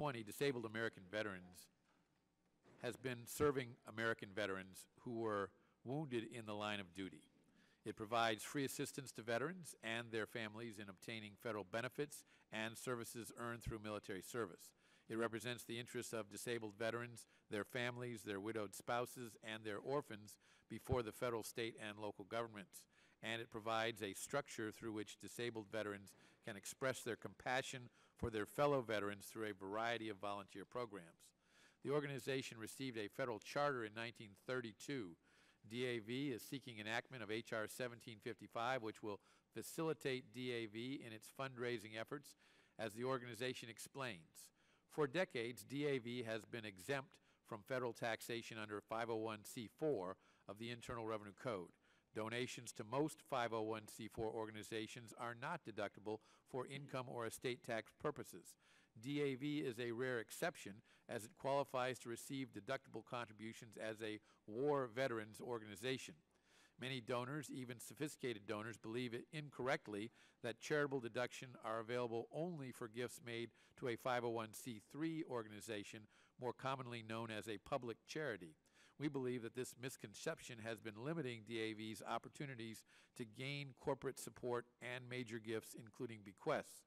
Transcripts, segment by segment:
2020, Disabled American Veterans has been serving American veterans who were wounded in the line of duty. It provides free assistance to veterans and their families in obtaining federal benefits and services earned through military service. It represents the interests of disabled veterans, their families, their widowed spouses, and their orphans before the federal, state, and local governments. And it provides a structure through which disabled veterans can express their compassion for their fellow veterans through a variety of volunteer programs. The organization received a federal charter in 1932. DAV is seeking enactment of HR 1755, which will facilitate DAV in its fundraising efforts, as the organization explains. For decades, DAV has been exempt from federal taxation under 501c4 of the Internal Revenue Code. Donations to most 501c4 organizations are not deductible for income or estate tax purposes. DAV is a rare exception, as it qualifies to receive deductible contributions as a war veterans organization. Many donors, even sophisticated donors, believe it incorrectly that charitable deductions are available only for gifts made to a 501c3 organization, more commonly known as a public charity. We believe that this misconception has been limiting DAV's opportunities to gain corporate support and major gifts, including bequests.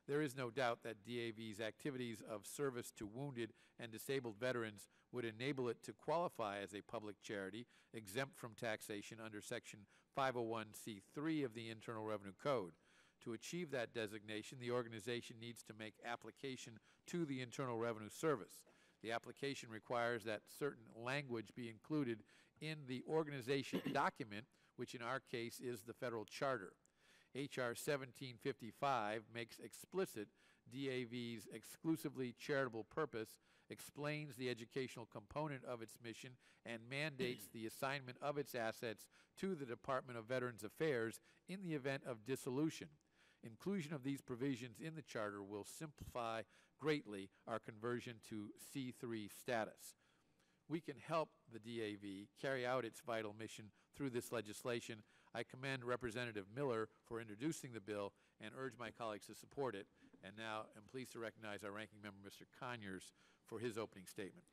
There is no doubt that DAV's activities of service to wounded and disabled veterans would enable it to qualify as a public charity exempt from taxation under Section 501c3 of the Internal Revenue Code. To achieve that designation, the organization needs to make application to the Internal Revenue Service. The application requires that certain language be included in the organization document, which in our case is the federal charter. HR 1755 makes explicit DAV's exclusively charitable purpose, explains the educational component of its mission, and mandates the assignment of its assets to the Department of Veterans Affairs in the event of dissolution. Inclusion of these provisions in the charter will simplify greatly our conversion to C3 status. We can help the DAV carry out its vital mission through this legislation. I commend Representative Miller for introducing the bill and urge my colleagues to support it. And now I'm pleased to recognize our ranking member, Mr. Conyers, for his opening statement.